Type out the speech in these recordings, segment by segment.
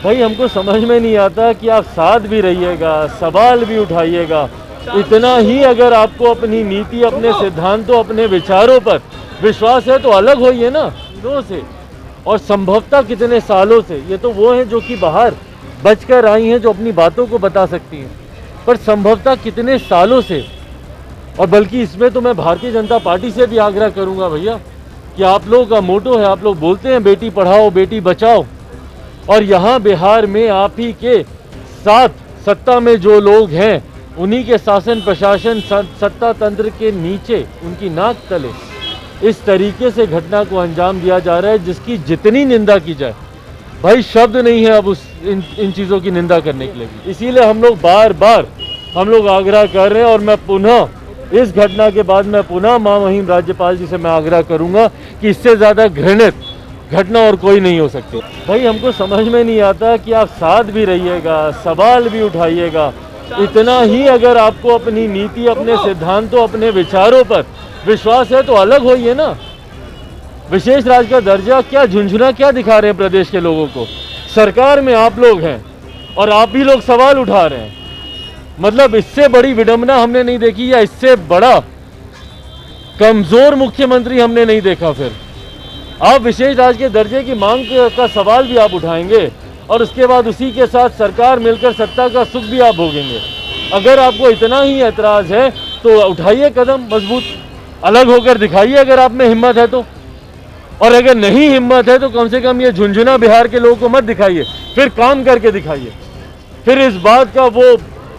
भाई हमको समझ में नहीं आता कि आप साथ भी रहिएगा, सवाल भी उठाइएगा। इतना ही अगर आपको अपनी नीति, अपने सिद्धांतों, अपने विचारों पर विश्वास है तो अलग होइए ना इन से। और संभवतः कितने सालों से ये तो वो हैं जो कि बाहर बचकर आई हैं, जो अपनी बातों को बता सकती हैं, पर संभवतः कितने सालों से। और बल्कि इसमें तो मैं भारतीय जनता पार्टी से भी आग्रह करूंगा भैया कि आप लोगों का मोटो है, आप लोग बोलते हैं बेटी पढ़ाओ बेटी बचाओ, और यहाँ बिहार में आप ही के साथ सत्ता में जो लोग हैं उन्हीं के शासन प्रशासन सत्ता तंत्र के नीचे उनकी नाक तले इस तरीके से घटना को अंजाम दिया जा रहा है, जिसकी जितनी निंदा की जाए भाई शब्द नहीं है अब इन चीज़ों की निंदा करने के लिए। इसीलिए हम लोग बार बार आग्रह कर रहे हैं, और मैं पुनः इस घटना के बाद मैं पुनः महामहिम राज्यपाल जी से मैं आग्रह करूंगा कि इससे ज़्यादा घृणित घटना और कोई नहीं हो सकती। भाई हमको समझ में नहीं आता कि आप साथ भी रहिएगा, सवाल भी उठाइएगा। इतना ही अगर आपको अपनी नीति, अपने सिद्धांतों, अपने विचारों पर विश्वास है तो अलग होइए ना। विशेष राज्य का दर्जा क्या झुंझुना क्या दिखा रहे हैं प्रदेश के लोगों को? सरकार में आप लोग हैं और आप भी लोग सवाल उठा रहे हैं। मतलब इससे बड़ी विडंबना हमने नहीं देखी, या इससे बड़ा कमजोर मुख्यमंत्री हमने नहीं देखा। फिर आप विशेष राज्य के दर्जे की मांग का सवाल भी आप उठाएंगे और उसके बाद उसी के साथ सरकार मिलकर सत्ता का सुख भी आप भोगेंगे। अगर आपको इतना ही ऐतराज है तो उठाइए कदम मजबूत, अलग होकर दिखाइए अगर आप में हिम्मत है तो। और अगर नहीं हिम्मत है तो कम से कम ये झुंझुना बिहार के लोगों को मत दिखाइए, फिर काम करके दिखाइए। फिर इस बात का वो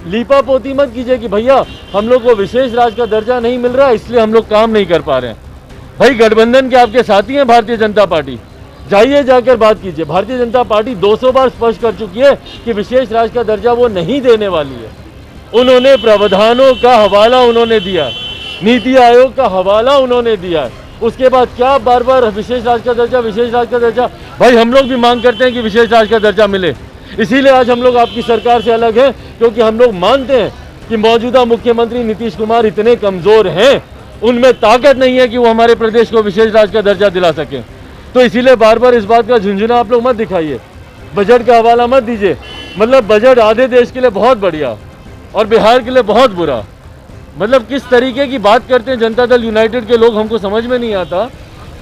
लीपा पोती मत कीजिए कि भैया हम लोग को विशेष राज्य का दर्जा नहीं मिल रहा इसलिए हम लोग काम नहीं कर पा रहे हैं। भाई गठबंधन के आपके साथी हैं भारतीय जनता पार्टी, जाइए जाकर बात कीजिए। भारतीय जनता पार्टी 200 बार स्पष्ट कर चुकी है कि विशेष राज्य का दर्जा वो नहीं देने वाली है। उन्होंने प्रावधानों का हवाला उन्होंने दिया, नीति आयोग का हवाला उन्होंने दिया है। उसके बाद क्या बार बार विशेष राज्य का दर्जा, विशेष राज्य का दर्जा। भाई हम लोग भी मांग करते हैं कि विशेष राज्य का दर्जा मिले। इसीलिए आज हम लोग आपकी सरकार से अलग हैं, क्योंकि हम लोग मानते हैं कि मौजूदा मुख्यमंत्री नीतीश कुमार इतने कमजोर हैं, उनमें ताकत नहीं है कि वो हमारे प्रदेश को विशेष राज्य का दर्जा दिला सकें। तो इसीलिए बार बार इस बात का झुंझुना आप लोग मत दिखाइए, बजट का हवाला मत दीजिए। मतलब बजट आधे देश के लिए बहुत बढ़िया और बिहार के लिए बहुत बुरा। मतलब किस तरीके की बात करते हैं जनता दल यूनाइटेड के लोग, हमको समझ में नहीं आता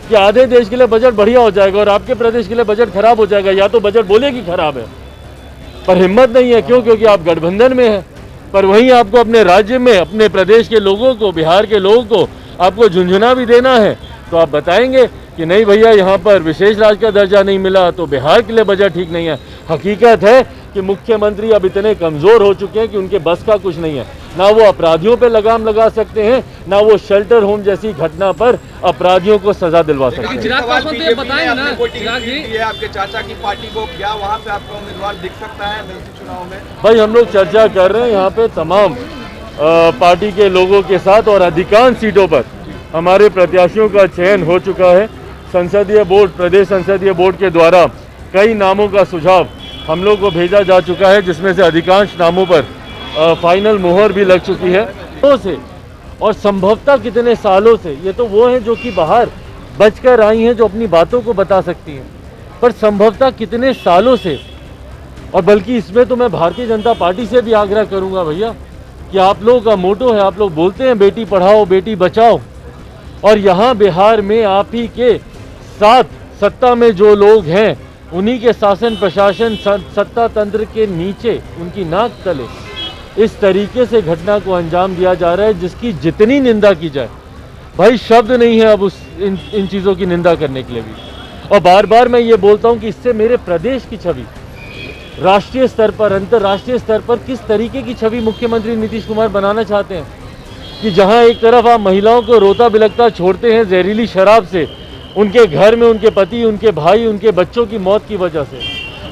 कि आधे देश के लिए बजट बढ़िया हो जाएगा और आपके प्रदेश के लिए बजट खराब हो जाएगा। या तो बजट बोले कि खराब है पर हिम्मत नहीं है, क्यों? क्योंकि आप गठबंधन में हैं। पर वहीं आपको अपने राज्य में, अपने प्रदेश के लोगों को, बिहार के लोगों को आपको झुंझुना भी देना है, तो आप बताएंगे कि नहीं भैया यहाँ पर विशेष राज्य का दर्जा नहीं मिला तो बिहार के लिए बजट ठीक नहीं है। हकीकत है कि मुख्यमंत्री अब इतने कमज़ोर हो चुके हैं कि उनके बस का कुछ नहीं है। ना वो अपराधियों पे लगाम लगा सकते हैं, ना वो शेल्टर होम जैसी घटना पर अपराधियों को सजा दिलवा सकते हैं। चिराग पासवान तो ये बताएंगे ना, चिराग जी, आपके चाचा की पार्टी को क्या वहाँ पे आपका उम्मीदवार दिख सकता है चुनाव में? भाई हम लोग चर्चा कर रहे हैं यहाँ पे तमाम पार्टी के लोगों के साथ, और अधिकांश सीटों पर हमारे प्रत्याशियों का चयन हो चुका है। संसदीय बोर्ड, प्रदेश संसदीय बोर्ड के द्वारा कई नामों का सुझाव हम लोग को भेजा जा चुका है, जिसमें से अधिकांश नामों पर फाइनल मोहर भी लग चुकी है। तो से और संभवतः कितने सालों से ये तो वो हैं जो कि बाहर बचकर आई हैं, जो अपनी बातों को बता सकती हैं, पर संभवतः कितने सालों से। और बल्कि इसमें तो मैं भारतीय जनता पार्टी से भी आग्रह करूंगा भैया कि आप लोगों का मोटो है, आप लोग बोलते हैं बेटी पढ़ाओ बेटी बचाओ, और यहाँ बिहार में आप ही के साथ सत्ता में जो लोग हैं उन्हीं के शासन प्रशासन सत्ता तंत्र के नीचे उनकी नाक तले इस तरीके से घटना को अंजाम दिया जा रहा है, जिसकी जितनी निंदा की जाए भाई शब्द नहीं है अब इन चीज़ों की निंदा करने के लिए भी। और बार बार मैं ये बोलता हूँ कि इससे मेरे प्रदेश की छवि राष्ट्रीय स्तर पर, अंतर्राष्ट्रीय स्तर पर किस तरीके की छवि मुख्यमंत्री नीतीश कुमार बनाना चाहते हैं कि जहाँ एक तरफ आप महिलाओं को रोता बिलखता छोड़ते हैं जहरीली शराब से, उनके घर में उनके पति, उनके भाई, उनके बच्चों की मौत की वजह से,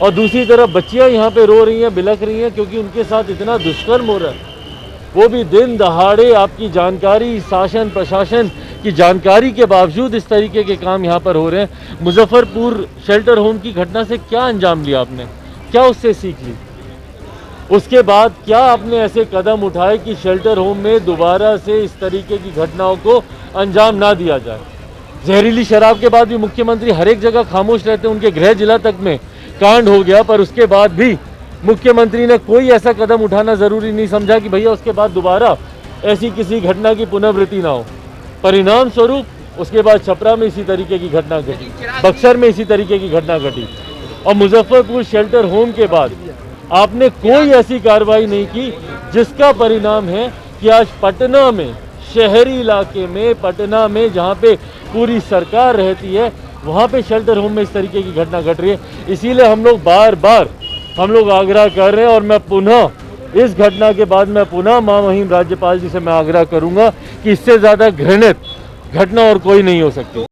और दूसरी तरफ बच्चियां यहाँ पे रो रही हैं, बिलख रही हैं क्योंकि उनके साथ इतना दुष्कर्म हो रहा है, वो भी दिन दहाड़े। आपकी जानकारी, शासन प्रशासन की जानकारी के बावजूद इस तरीके के काम यहाँ पर हो रहे हैं। मुजफ्फरपुर शेल्टर होम की घटना से क्या अंजाम लिया आपने? क्या उससे सीख ली? उसके बाद क्या आपने ऐसे कदम उठाए कि शेल्टर होम में दोबारा से इस तरीके की घटनाओं को अंजाम ना दिया जाए? जहरीली शराब के बाद भी मुख्यमंत्री हर एक जगह खामोश रहते हैं, उनके गृह जिला तक में कांड हो गया, पर उसके बाद भी मुख्यमंत्री ने कोई ऐसा कदम उठाना ज़रूरी नहीं समझा कि भैया उसके बाद दोबारा ऐसी किसी घटना की पुनरावृत्ति ना हो। परिणाम स्वरूप उसके बाद छपरा में इसी तरीके की घटना घटी, बक्सर में इसी तरीके की घटना घटी, और मुजफ्फरपुर शेल्टर होम के बाद आपने कोई ऐसी कार्रवाई नहीं की, जिसका परिणाम है कि आज पटना में, शहरी इलाके में, पटना में जहाँ पे पूरी सरकार रहती है, वहाँ पे शेल्टर होम में इस तरीके की घटना घट रही है। इसीलिए हम लोग बार बार आग्रह कर रहे हैं, और मैं पुनः इस घटना के बाद मैं पुनः महामहिम राज्यपाल जी से मैं आग्रह करूंगा कि इससे ज़्यादा घृणित घटना और कोई नहीं हो सकती।